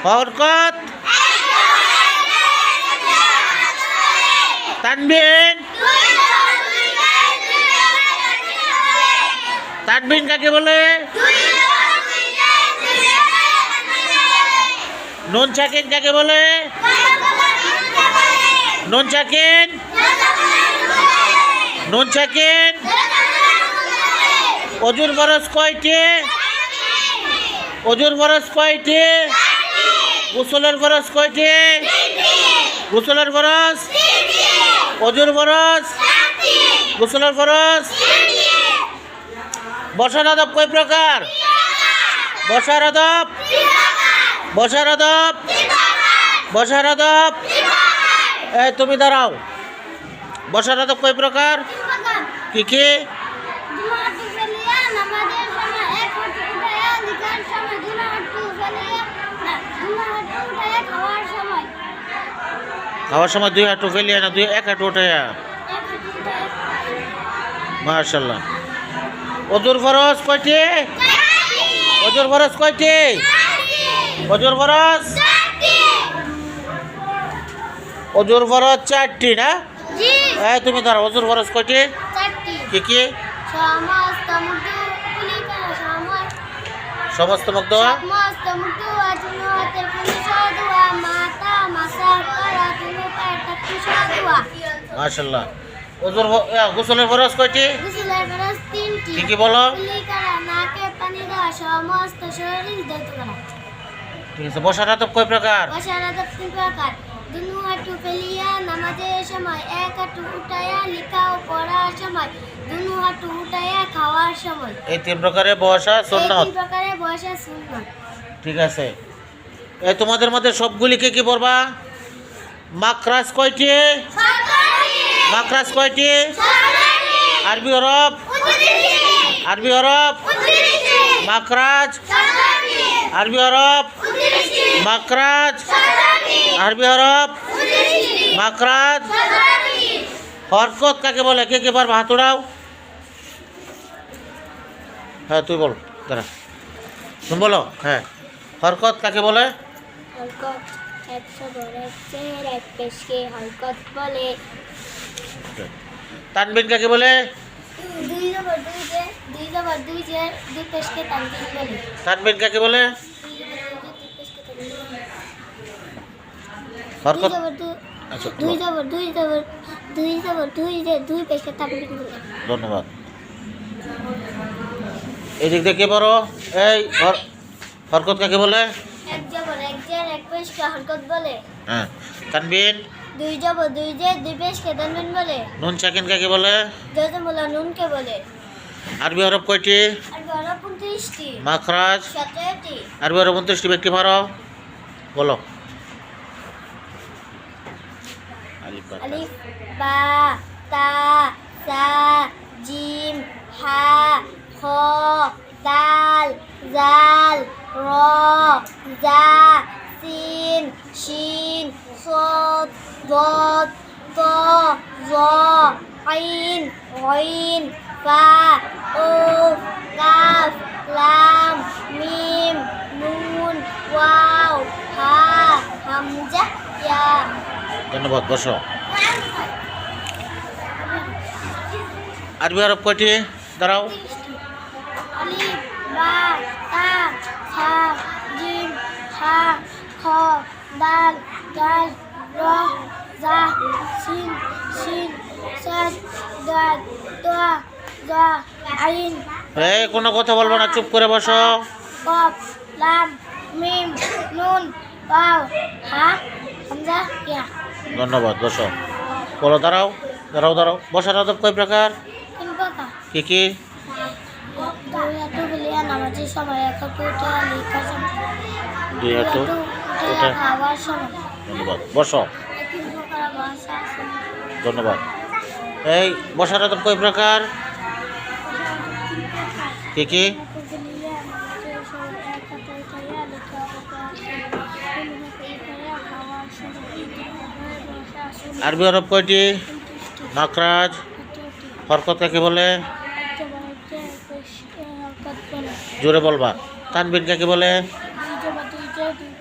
হরকত, তানবিন। তানবিন কাকে বলে? নুন সাকিন কাকে বলে? নুন সাকিন, নুন সাকিন। অজুর বরস কয়টি? অজুর বরস কয়টি? গোসলের বরস কয়টি? গোসলের বরস, অজুর বরস, গোসলের বরস। বসার আদব কয় প্রকার? বসার আদব, বসার আদব, বসার আদব। এই তুমি দাঁড়াও। বসার আদব কয় প্রকার? কি কি? খাওয়ার সময় দুই হাঁটু ফেলিয়া না এক হাঁটু উঠাইয়া? মাশাআল্লাহ। অজুর ফরজ কয়টি? অজুর ফরজ কয়টি? অজুর ফরজ, অজুর ফরজ 4টি না? এই তুমি দাঁড়াও। অজুর ফরজ কয়টি? কি কি? সমস্ত মুখ ধোয়া, মাশাআল্লাহ। ওজুর গোসলের ফরজ কয়টি? কি কি বলো? ঠিক আছে। বসার আদব কয় প্রকার? বসার আদব 3 প্রকার। দুনু হাঁটু ফেলিয়া নামাজের সময়, এক হাঁটু উঠাইয়া লিখা ও পড়ার সময়, দুনু হাঁটু উঠাইয়া খাওয়ার সময়। এই 3 প্রকারে বসা সুন্নাত। 3 প্রকারে বসা সুন্নাত। ঠিক আছে। এই তোমাদের মধ্যে সবগুলি কি কি পড়বা? মাকরাজ কয়টি? মাকরাজ কয়টি? আরবি হরফ, আরবি হরফ, মাকরাজ, আরবি হরফ, মাকরাজ, আরবি হরফ, মাকরাজ। হরকত কাকে বলে? কে কে পারবা? হাত উড়াও। হ্যাঁ তুই বল, দাঁড়া। তুমি বলো। হ্যাঁ, হরকত কাকে বলে? হরকত এক সবর এক চের এক পেশকে হরকত বলে। তানবিন কাকে বলে? দুই জবর দুই যে, দুই জবর দুই যে, দুই পেশকে তানবিন বলে। তানবিন কাকে বলে? হরকত, আচ্ছা দুই জবর দুই জবর দুই জবর দুই যে, দুই পেশকে তানবিন বলে। ধন্যবাদ। এই দিক দেখে পড়ো। এই হরকত কাকে বলে? এক জবর এক জের এক পেশকে হরকত বলে। হ্যাঁ। তানবিন? দুই জবর দুই যে, দুই পেশকে তানবিন বলে। নুন সাকিন কাকে বলে? জজমুল্লাহ নুনকে বলে। আরবি হরফ কয়টি? আরবি হরফ 29টি। মাখরাজ? 17টি। আরবি হরফ 29টি। ব্যক্তি পারো? বলো। আলিফ বা তা। আলিফ বা তা সা জিম হা খ দাল জাল র জা সিন শিন صاد ضاد طاء ظاء عين غين فاء قاف قاف لام ميم نون واو হা হামজা ইয়া। ধন্যবাদ। বসো। আরবি হরফ কয়টি? দাঁড়াও। আলিফ বা তা সা জিম হা খ দাল জাল র জা সিন শিন সাদ দাল তোয়া জা আইন। এই কোনো কথা বলবো না, চুপ করে বসো। কফ লাম মিম নুন ওয়াও হা হামজা ইয়া। ধন্যবাদ। বসো। বলো। দাঁড়াও, দাঁড়াও, দাঁড়াও। বসার আদব কয় প্রকার? 3 প্রকার। কি কি? দুই হাঁটু ফেলিয়া নামাজের সময়, এক হাঁটু উঠাইয়া লিখার সময়, দুই হাঁটু উঠাইয়া উঠে। খাওয়ার সময়। ধন্যবাদ। বসো। 3 প্রকার বসা সুন্নাত। ধন্যবাদ। এই বসার আদব কয় প্রকার? কি কি? আরবি হরফ কয়টি? মাখরাজ। হরকত কাকে বলে? জোরে বলবা। তানবিন কাকে বলে?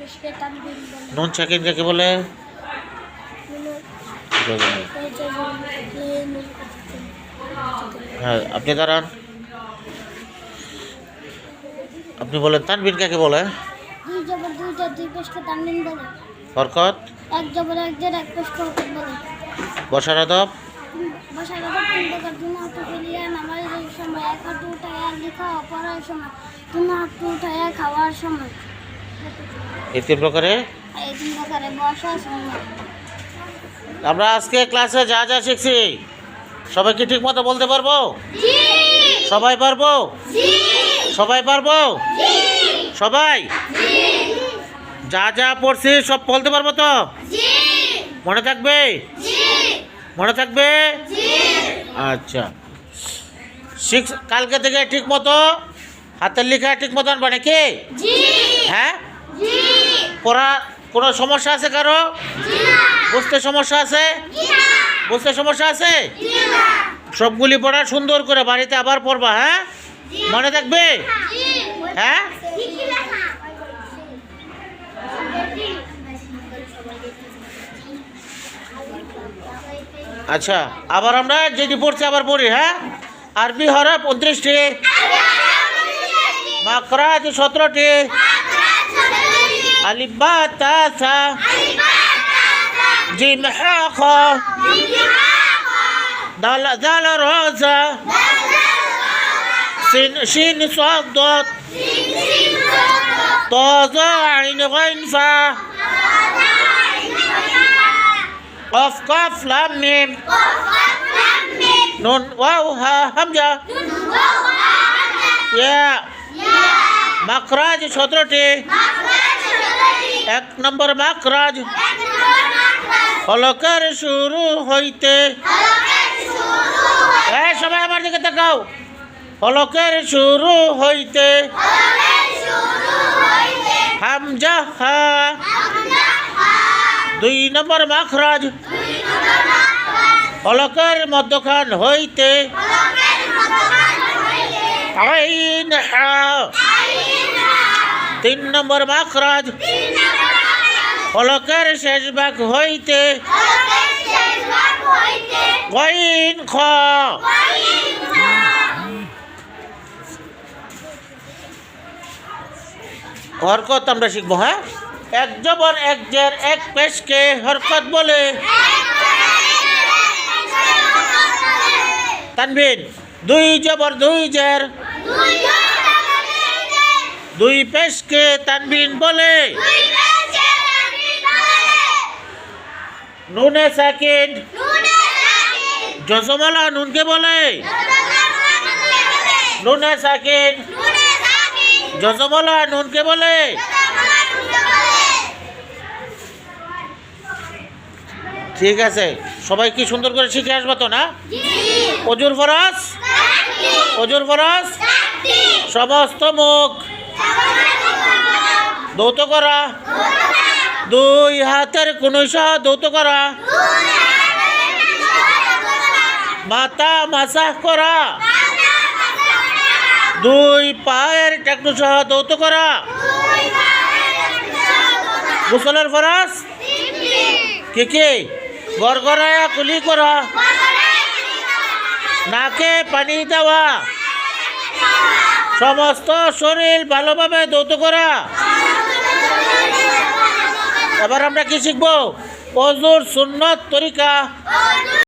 পেশকে তানবিন বলে। নুন সাকিন কাকে বলে? হ্যাঁ, আপনি দাঁড়ান, আপনি বলেন তানবিন কাকে বলে? দুই জবর দুইটা দুই পেশকে তানবিন বলে। হরকত? এক জবর এক জের এক পেশকে হরকত বলে। বসার আদব? বসার আদব তিন প্রকার: দুনো হাঁটু ফেলিয়া নামাজের সময়, এক হাঁটু উঠাইয়া লিখা ও পড়ার সময়, দুনো হাঁটু উঠাইয়া খাওয়ার সময়। এই 3 প্রকারে এই 3 প্রকারে বসা সময়। আমরা আজকে ক্লাসে যা যা শিখছি সবাই কি ঠিক মতো বলতে পারবো? সবাই পারবো? সবাই পারবো? সবাই যা যা পড়ছি সব বলতে পারবো তো? মনে থাকবে? মনে থাকবে? আচ্ছা, কালকে থেকে ঠিক মতো হাতের লেখা ঠিক মতো আনবা নাকি? হ্যাঁ, পড়া কোনো সমস্যা আছে কারো? বুঝতে সমস্যা আছে? বুঝতে সমস্যা আছে? সবগুলি পড়া সুন্দর করে বাড়িতে আবার পড়বা। হ্যাঁ, মনে থাকবে? হ্যাঁ, আচ্ছা, আবার আমরা যেটি পড়ছি আবার পড়ি। হ্যাঁ, আরবি হরফ 29টি, মাকরাজ 17টি, আলিফ বা তা সা জিম হা খ দাল জাল র জা সিন শিন সাদ দাত তা জা আইন গাইন ফা قاف قاف لام ميم نون واو ها همزة يا مخرج 17টি, 1 নম্বর মাখরাজ হলকের শুরু হইতে। সবাই আমার দিকে তাকাও। হলকের শুরু হইতে হামজা হা। 2 নম্বর মাখরাজ হলকের মধ্যখান হইতে আইন হা। 3 নম্বর মাখরাজ হলকের শেষ ভাগ হইতে গাইন খ। হরকত আমরা শিখবো। হ্যাঁ, এক জবর এক জের এক পেশকে হরকত বলে। তানবিন 2 জবর 2 জের 2 পেশকে তানবিন বলে। নুনে সাকিন জজমলা নুনকে বলে। নুনে সাকিন জজমলা নুনকে বলে। ঠিক আছে, সবাই কি সুন্দর করে শিখে আসবো তো? না, অজুর ফরজ, অজুর ফরজ সমস্ত মুখ দৌত করা, 2 হাতের কনুইসহ দৌত করা, মাথা মাসাহ করা, 2 পায়ের টাকনু সহ দৌত করা। গোসলের ফরজ কি কি? গড়গড়ায়া কুলি করা, নাকে পানি দেওয়া, সমস্ত শরীর ভালোভাবে দৌত করা। এবার আমরা কি শিখবো? অজুর সুন্নত তরিকা।